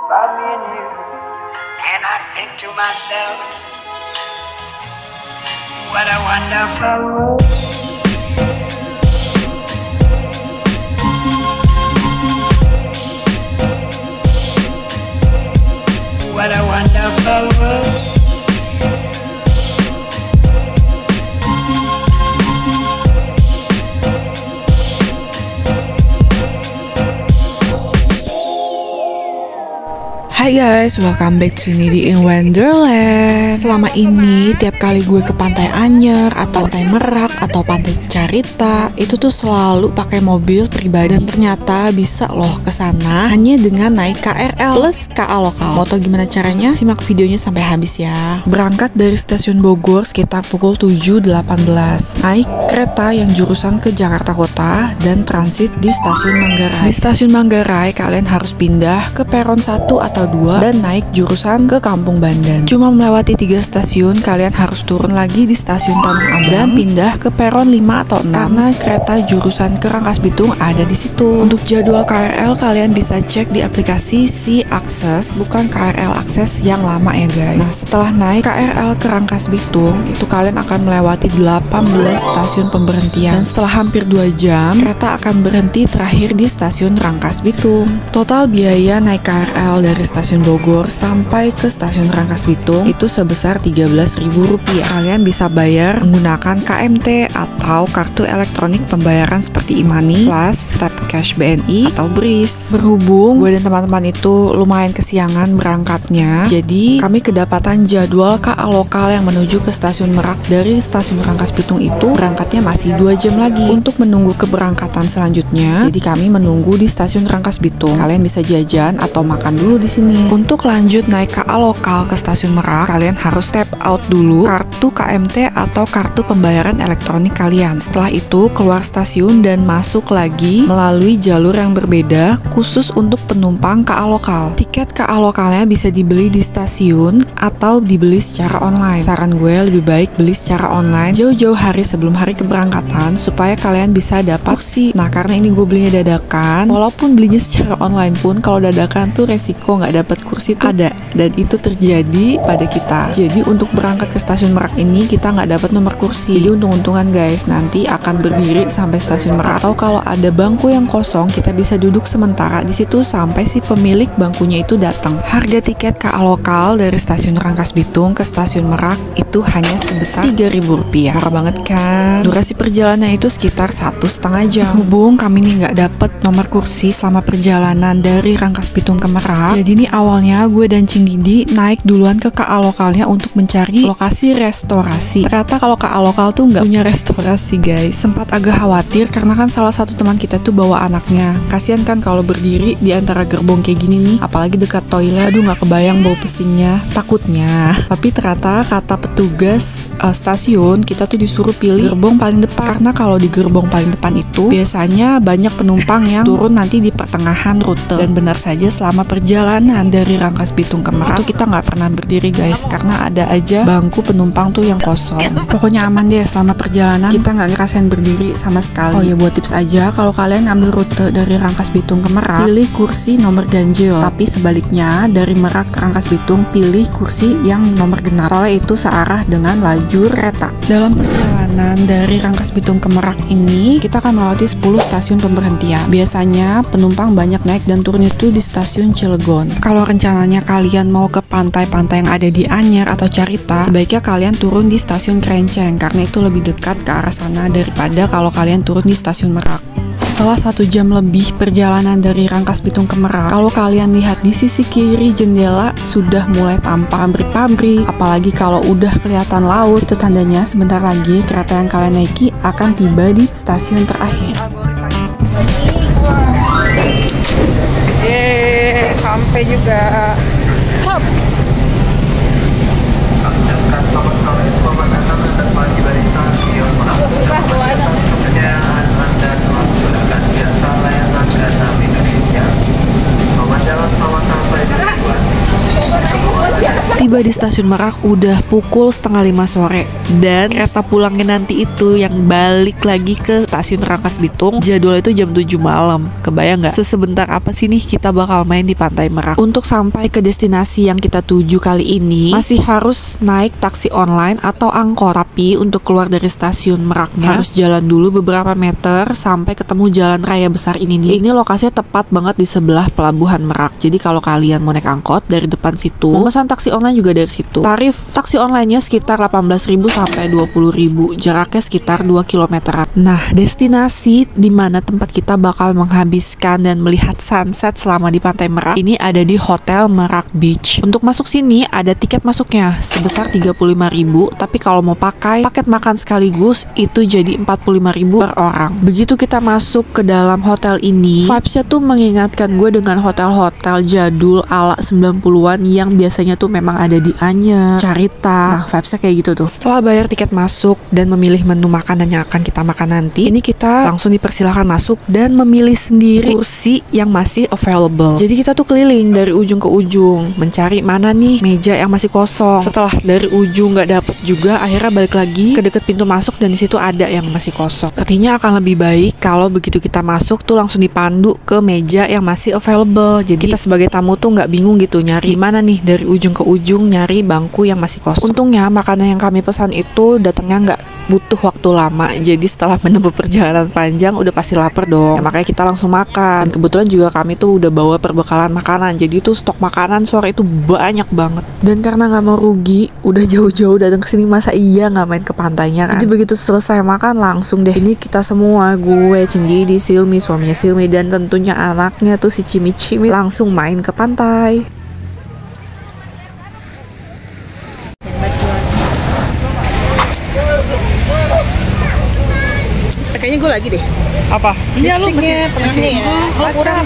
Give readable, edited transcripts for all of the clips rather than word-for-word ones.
about me and you. And I think to myself, what a wonderful world. What a wonderful world. Hai guys, welcome back to Nidi in Wonderland. Selama ini tiap kali gue ke Pantai Anyer atau Pantai Merak atau Pantai Carita, itu tuh selalu pakai mobil pribadi. Dan ternyata bisa loh ke sana hanya dengan naik KRL plus KA lokal. Mau tau gimana caranya? Simak videonya sampai habis ya. Berangkat dari stasiun Bogor sekitar pukul 7.18. Naik kereta yang jurusan ke Jakarta Kota dan transit di stasiun Manggarai. Di stasiun Manggarai kalian harus pindah ke peron 1 atau 2 dan naik jurusan ke Kampung Bandan. Cuma melewati 3 stasiun, kalian harus turun lagi di stasiun Tanah Abang dan pindah ke peron 5 atau 6 karena kereta jurusan ke Rangkas Bitung ada di situ. Untuk jadwal KRL kalian bisa cek di aplikasi SeAccess, bukan KRL Akses yang lama ya guys. Nah, setelah naik KRL ke Rangkas Bitung, itu kalian akan melewati 18 stasiun pemberhentian. Dan setelah hampir 2 jam, kereta akan berhenti terakhir di stasiun Rangkas Bitung. Total biaya naik KRL dari stasiun Bogor sampai ke stasiun Rangkas Bitung itu sebesar Rp13.000. Kalian bisa bayar menggunakan KMT atau kartu elektronik pembayaran seperti e-money, Plus, Tap Cash BNI atau BRIS. Berhubung gue dan teman-teman itu lumayan kesiangan berangkatnya, jadi kami kedapatan jadwal KA lokal yang menuju ke stasiun Merak dari stasiun Rangkas Bitung itu berangkatnya masih 2 jam lagi. Untuk menunggu keberangkatan selanjutnya, jadi kami menunggu di stasiun Rangkas Bitung. Kalian bisa jajan atau makan dulu di sini. Untuk lanjut naik KA lokal ke stasiun Merak, kalian harus tap out dulu kartu KMT atau kartu pembayaran elektronik kalian. Setelah itu keluar stasiun dan masuk lagi melalui jalur yang berbeda khusus untuk penumpang KA lokal. Tiket KA lokalnya bisa dibeli di stasiun atau dibeli secara online. Saran gue lebih baik beli secara online jauh-jauh hari sebelum hari keberangkatan supaya kalian bisa dapat kursi. Nah, karena ini gue belinya dadakan, walaupun belinya secara online pun kalau dadakan tuh resiko nggak dapat kursi tuh ada, dan itu terjadi pada kita. Jadi untuk berangkat ke stasiun Merak ini kita nggak dapat nomor kursi. Jadi untung-untungan guys, nanti akan berdiri sampai stasiun Merak, atau kalau ada bangku yang kosong kita bisa duduk sementara di situ sampai si pemilik bangkunya itu datang. Harga tiket KA lokal dari stasiun Rangkas Bitung ke stasiun Merak itu hanya sebesar Rp3.000. Murah banget kan? Durasi perjalanan itu sekitar 1,5 jam. Hubung kami nih nggak dapet nomor kursi selama perjalanan dari Rangkas Bitung ke Merak, jadi ini awalnya gue dan Cing Didi naik duluan ke KA lokalnya untuk mencari lokasi restorasi. Ternyata kalau KA lokal tuh nggak punya restorasi guys. Sempat agak khawatir karena kan salah satu teman kita tuh bawa anaknya. Kasian kan kalau berdiri di antara gerbong kayak gini nih, apalagi dekat toilet. Aduh, nggak kebayang bau pesingnya, takutnya. Tapi ternyata kata petugas stasiun, kita tuh disuruh pilih gerbong paling depan, karena kalau di gerbong paling depan itu biasanya banyak penumpang yang turun nanti di pertengahan rute. Dan benar saja selama perjalanan dari Rangkas Bitung ke Merak itu kita nggak pernah berdiri guys, karena ada aja bangku penumpang tuh yang kosong. Pokoknya aman deh selama perjalanan, kita nggak ngerasain berdiri sama sekali. Oh ya, buat tips aja, kalau kalian ambil rute dari Rangkas Bitung ke Merak, pilih kursi nomor ganjil. Tapi sebaliknya dari Merak ke Rangkas Bitung, pilih kursi yang nomor genap, soalnya itu searah dengan lajur kereta. Dalam perjalanan dari Rangkas Bitung ke Merak ini, kita akan melewati 10 stasiun pemberhentian. Biasanya penumpang banyak naik dan turun itu di stasiun Cilegon. Kalau rencananya kalian mau ke pantai-pantai yang ada di Anyer atau Carita, sebaiknya kalian turun di stasiun Krenceng karena itu lebih dekat ke arah sana daripada kalau kalian turun di stasiun Merak. Setelah 1 jam lebih perjalanan dari Rangkas Bitung ke Merak, kalau kalian lihat di sisi kiri jendela sudah mulai tampak pabrik-pabrik. Apalagi kalau udah kelihatan laut, itu tandanya sebentar lagi kereta yang kalian naiki akan tiba di stasiun terakhir. Sampai juga. Hop. Tiba di stasiun Merak udah pukul 4:30 sore. Dan kereta pulangnya nanti itu yang balik lagi ke stasiun Rangkas Bitung, jadwal itu jam 7 malam. Kebayang nggak? Sesebentar apa sih nih kita bakal main di Pantai Merak? Untuk sampai ke destinasi yang kita tuju kali ini, masih harus naik taksi online atau angkot. Tapi untuk keluar dari stasiun Meraknya harus jalan dulu beberapa meter sampai ketemu jalan raya besar ini nih. Ini lokasinya tepat banget di sebelah pelabuhan Merak. Jadi kalau kalian mau naik angkot dari depan situ, memesan taksi online juga dari situ. Tarif taksi online-nya sekitar 18.000 sampai 20.000. Jaraknya sekitar 2 km. Nah, destinasi di mana tempat kita bakal menghabiskan dan melihat sunset selama di Pantai Merak ini ada di Hotel Merak Beach. Untuk masuk sini ada tiket masuknya sebesar 35.000, tapi kalau mau pakai paket makan sekaligus itu jadi 45.000 per orang. Begitu kita masuk ke dalam hotel ini, vibes-nya tuh mengingatkan gue dengan hotel-hotel jadul ala 90-an yang biasanya tuh memang ada di Anyer, Carita. Nah, vibes-nya kayak gitu tuh. Setelah bayar tiket masuk dan memilih menu makanan yang akan kita makan nanti, ini kita langsung dipersilahkan masuk dan memilih sendiri kursi yang masih available. Jadi kita tuh keliling dari ujung ke ujung mencari mana nih meja yang masih kosong. Setelah dari ujung nggak dapet juga, akhirnya balik lagi ke deket pintu masuk dan di situ ada yang masih kosong. Sepertinya akan lebih baik kalau begitu kita masuk tuh langsung dipandu ke meja yang masih available. Jadi kita sebagai tamu tuh nggak bingung gitu nyari mana nih dari ujung ke ujung nyari bangku yang masih kosong. Untungnya makanan yang kami pesan itu datangnya nggak butuh waktu lama. Jadi setelah menempuh perjalanan panjang udah pasti lapar dong. Ya, makanya kita langsung makan. Dan kebetulan juga kami tuh udah bawa perbekalan makanan. Jadi tuh stok makanan sore itu banyak banget. Dan karena nggak mau rugi, udah jauh-jauh datang ke sini, masa iya nggak main ke pantainya kan? Jadi begitu selesai makan langsung deh. Ini kita semua, gue, Cendidi, Silmi, suaminya Silmi, dan tentunya anaknya tuh si Cimi-Cimi langsung main ke pantai. Kayaknya gue lagi deh. Apa? Iya lu mesti tengahnya ya. Oh kurang.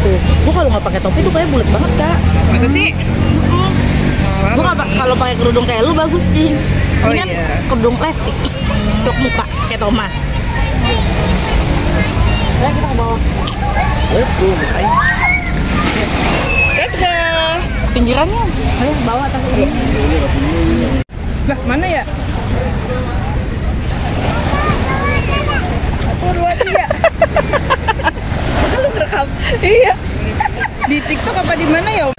Tuh, gue kalau nggak pakai topi tuh kayak bulat banget kak. Masa sih? Gue nggak kalau pakai kerudung kayak lu bagus sih. Oh, Ini kan iya. kerudung plastik, peluk muka kayak Toma. Ayo kita ke bawah. Let's go. Pinggirannya. Ayo bawa tas ini. Lah mana ya? Lu rekam. Iya. Di TikTok apa di mana ya?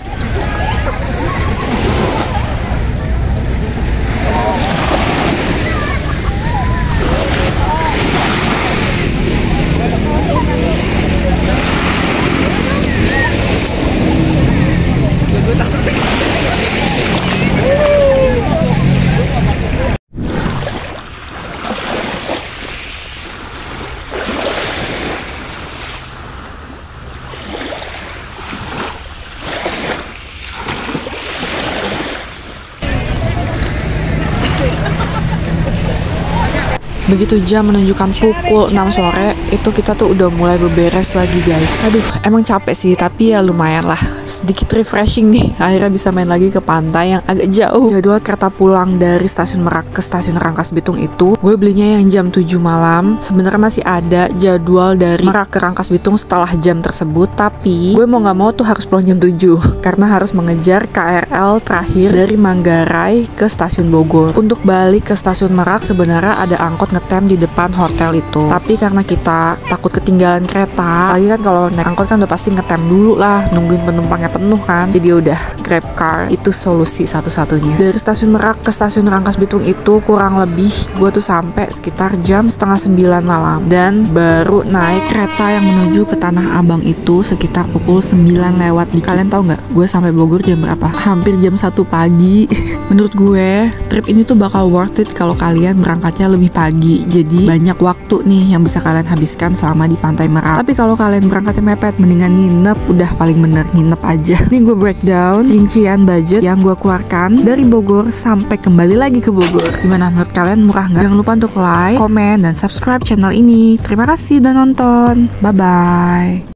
Begitu jam menunjukkan pukul 6 sore, itu kita tuh udah mulai beberes lagi guys. Aduh, emang capek sih, tapi ya lumayan lah. Sedikit refreshing nih, akhirnya bisa main lagi ke pantai yang agak jauh. Jadwal kereta pulang dari stasiun Merak ke stasiun Rangkas Bitung itu, gue belinya yang jam 7 malam. Sebenarnya masih ada jadwal dari Merak ke Rangkas Bitung setelah jam tersebut, tapi gue mau nggak mau tuh harus pulang jam 7 karena harus mengejar KRL terakhir dari Manggarai ke stasiun Bogor. Untuk balik ke stasiun Merak sebenarnya ada angkot ngetem di depan hotel itu, tapi karena kita takut ketinggalan kereta, lagi kan kalau naik angkot kan udah pasti ngetem dulu lah, nungguin penumpangnya penuh kan, jadi udah Grab car itu solusi satu-satunya. Dari stasiun Merak ke stasiun Rangkas Bitung itu kurang lebih gue tuh sampai sekitar jam 8:30 malam, dan baru naik kereta yang menuju ke Tanah Abang itu sekitar pukul 9 lewat. Kalian tahu nggak gue sampai Bogor jam berapa? Hampir jam 1 pagi. Menurut gue trip ini tuh bakal worth it kalau kalian berangkatnya lebih pagi. Jadi banyak waktu nih yang bisa kalian habiskan selama di Pantai Merak. Tapi kalau kalian berangkatnya mepet, mendingan nginep. Udah paling bener nginep aja. Nih gue breakdown rincian budget yang gue keluarkan dari Bogor sampai kembali lagi ke Bogor. Gimana menurut kalian, murah nggak? Jangan lupa untuk like, komen, dan subscribe channel ini. Terima kasih udah nonton. Bye-bye.